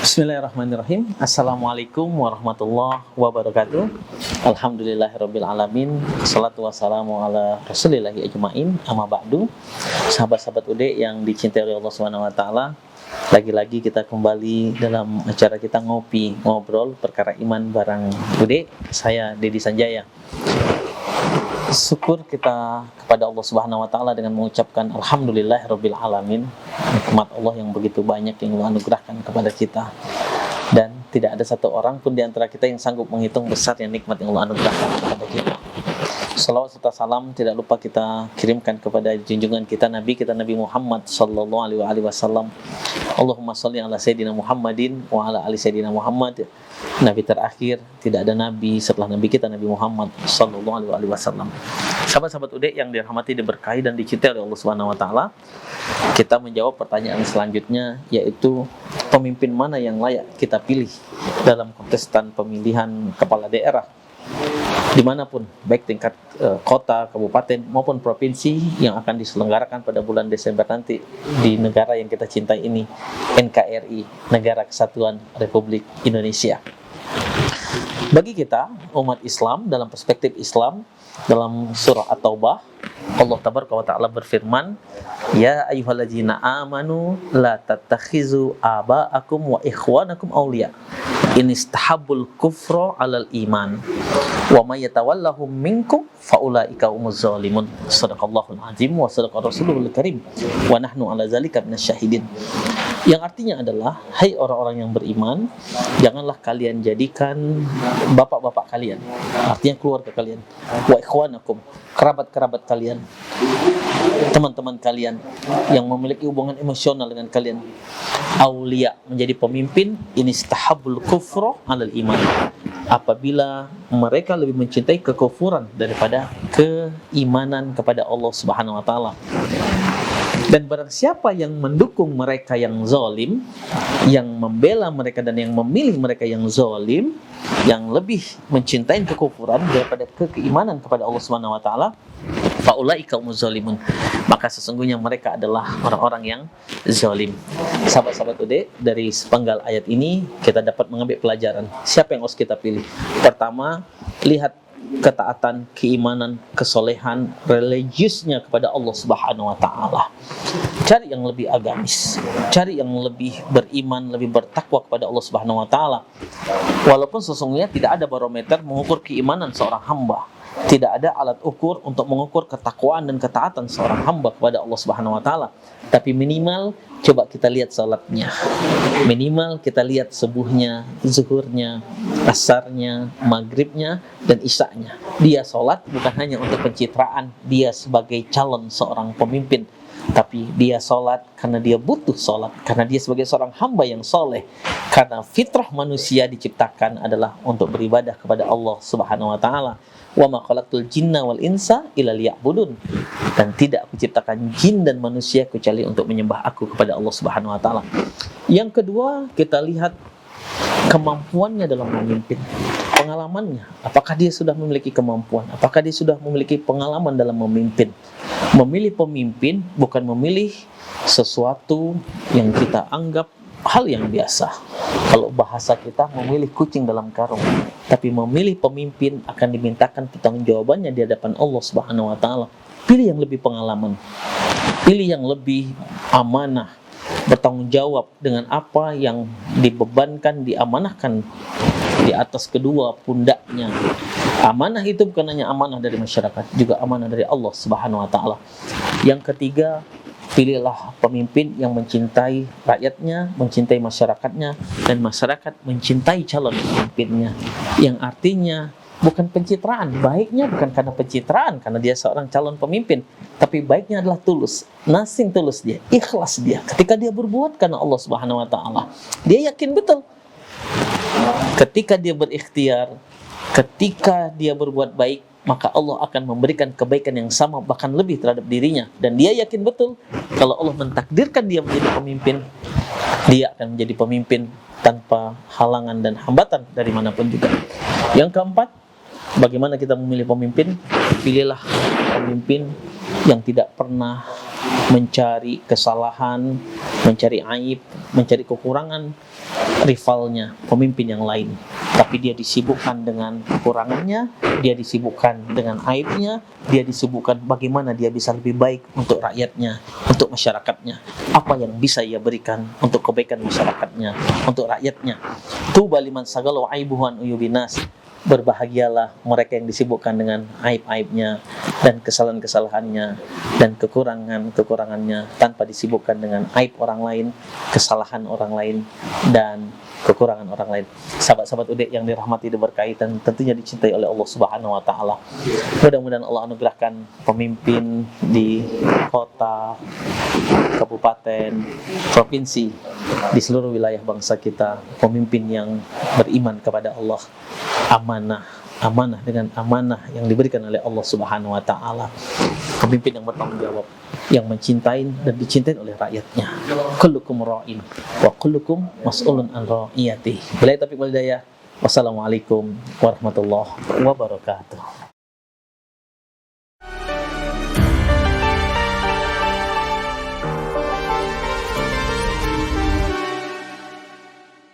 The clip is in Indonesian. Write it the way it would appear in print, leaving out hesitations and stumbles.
Bismillahirrahmanirrahim. Assalamualaikum warahmatullahi wabarakatuh. Alhamdulillahirabbil alamin. Shalatu wassalamu ala rasulillahi ajmain. Amma ba'du. Sahabat-sahabat UD yang dicintai oleh Allah Subhanahu wa taala, lagi-lagi kita kembali dalam acara kita ngobrol perkara iman bareng UD. Saya Dedi Sanjaya. Syukur kita kepada Allah Subhanahu wa taala dengan mengucapkan alhamdulillahirabbil alamin. Nikmat Allah yang begitu banyak yang Allah anugerahkan kepada kita, dan tidak ada satu orang pun di antara kita yang sanggup menghitung besarnya nikmat yang Allah anugerahkan kepada kita. Salawat serta salam tidak lupa kita kirimkan kepada junjungan kita Nabi Muhammad sallallahu alaihi wasallam. Allahumma shalli ala sayyidina Muhammadin wa ala ali sayyidina Muhammad. Nabi terakhir, tidak ada nabi setelah nabi kita Nabi Muhammad sallallahu alaihi wasallam. Sahabat-sahabat UD yang dirahmati, diberkahi dan dicintai oleh Allah Subhanahu wa taala, kita menjawab pertanyaan selanjutnya, yaitu pemimpin mana yang layak kita pilih dalam kontestan pemilihan kepala daerah dimanapun, baik tingkat kota, kabupaten maupun provinsi yang akan diselenggarakan pada bulan Desember nanti di negara yang kita cintai ini, NKRI, Negara Kesatuan Republik Indonesia. Bagi kita umat Islam, dalam perspektif Islam, dalam surah At-Taubah, Allah Tabaraka wa Ta'ala berfirman, ya ayyuhalladzina amanu la tattakhizu aba'akum wa ikhwanakum awliya in istahabbul kufra 'alal iman wa may yatawallahum minkum faulaika humuz zalimun. Shadaqallahul azim wa sadaqa rasulul karim wa nahnu 'ala zalika minasyahidin. Yang artinya adalah, hai orang-orang yang beriman, janganlah kalian jadikan bapak-bapak kalian, artinya keluarga kalian, wa ikhwanakum, kerabat-kerabat kalian, teman-teman kalian yang memiliki hubungan emosional dengan kalian, aulia, menjadi pemimpin, inistahabul kufra 'alal iman, apabila mereka lebih mencintai kekufuran daripada keimanan kepada Allah Subhanahu wa taala. Dan barang siapa yang mendukung mereka yang zalim, yang membela mereka dan yang memilih mereka yang zalim, yang lebih mencintai kekufuran daripada keimanan kepada Allah Subhanahu wa taala, faulaika humuz zalimun, maka sesungguhnya mereka adalah orang-orang yang zalim. Sahabat-sahabat UD, dari sepenggal ayat ini kita dapat mengambil pelajaran. Siapa yang harus kita pilih? Pertama, lihat ketaatan, keimanan, kesolehan, religiusnya kepada Allah Subhanahu wa taala. Cari yang lebih agamis, cari yang lebih beriman, lebih bertakwa kepada Allah Subhanahu wa taala. Walaupun sesungguhnya tidak ada barometer mengukur keimanan seorang hamba, tidak ada alat ukur untuk mengukur ketakwaan dan ketaatan seorang hamba kepada Allah Subhanahu wa taala. Tapi minimal coba kita lihat salatnya, minimal kita lihat subuhnya, zuhurnya, asarnya, maghribnya, dan isyanya. Dia salat bukan hanya untuk pencitraan dia sebagai calon seorang pemimpin, tapi dia salat karena dia butuh salat, karena dia sebagai seorang hamba yang soleh, karena fitrah manusia diciptakan adalah untuk beribadah kepada Allah Subhanahu wa taala. Wa ma khalaqtul jinna wal insa illa liya'budun, dan tidak aku ciptakan jin dan manusia kecuali untuk menyembah aku kepada Allah Subhanahu wa taala. Yang kedua, kita lihat kemampuannya dalam memimpin, pengalamannya. Apakah dia sudah memiliki kemampuan? Apakah dia sudah memiliki pengalaman dalam memimpin? Memilih pemimpin bukan memilih sesuatu yang kita anggap hal yang biasa. Kalau bahasa kita, memilih kucing dalam karung. Tapi memilih pemimpin akan dimintakan pertanggungjawabannya di hadapan Allah Subhanahu wa taala. Pilih yang lebih pengalaman, pilih yang lebih amanah, bertanggung jawab dengan apa yang dibebankan, diamanahkan di atas kedua pundaknya. Amanah itu bukan hanya amanah dari masyarakat, juga amanah dari Allah Subhanahu wa taala. Yang ketiga, pilihlah pemimpin yang mencintai rakyatnya, mencintai masyarakatnya, dan masyarakat mencintai calon pemimpinnya. Yang artinya bukan pencitraan. Baiknya bukan karena pencitraan, karena dia seorang calon pemimpin, tapi baiknya adalah tulus. Nasing tulus dia, ikhlas dia. Ketika dia berbuat karena Allah Subhanahu wa taala, dia yakin betul. Ketika dia berikhtiar, ketika dia berbuat baik, maka Allah akan memberikan kebaikan yang sama, bahkan lebih terhadap dirinya. Dan dia yakin betul, kalau Allah mentakdirkan dia menjadi pemimpin, dia akan menjadi pemimpin tanpa halangan dan hambatan dari manapun juga. Yang keempat, bagaimana kita memilih pemimpin? Pilihlah pemimpin yang tidak pernah mencari kesalahan, mencari aib, mencari kekurangan rivalnya, pemimpin yang lain. Tapi dia disibukkan dengan kekurangannya, dia disibukkan dengan aibnya, dia disibukkan bagaimana dia bisa lebih baik untuk rakyatnya, untuk masyarakatnya. Apa yang bisa ia berikan untuk kebaikan masyarakatnya, untuk rakyatnya. Tuba liman sagalu aibuhan uyubinas. Berbahagialah mereka yang disibukkan dengan aib-aibnya dan kesalahan-kesalahannya dan kekurangan-kekurangannya, tanpa disibukkan dengan aib orang lain, kesalahan orang lain, dan kekurangan orang lain. Sahabat-sahabat UD yang dirahmati dan diberkahi dan tentunya dicintai oleh Allah Subhanahu wa taala. Mudah-mudahan Allah anugerahkan pemimpin di kota, kabupaten, provinsi, di seluruh wilayah bangsa kita, pemimpin yang beriman kepada Allah, amanah dengan amanah yang diberikan oleh Allah Subhanahu wa taala. Pemimpin yang bertanggung jawab, yang mencintai dan dicintai oleh rakyatnya. Kullukum ra'in wa kullukum mas'ulun an ra'iyatihi. Billahi taufiq wal hidayah. Wassalamualaikum warahmatullahi wabarakatuh.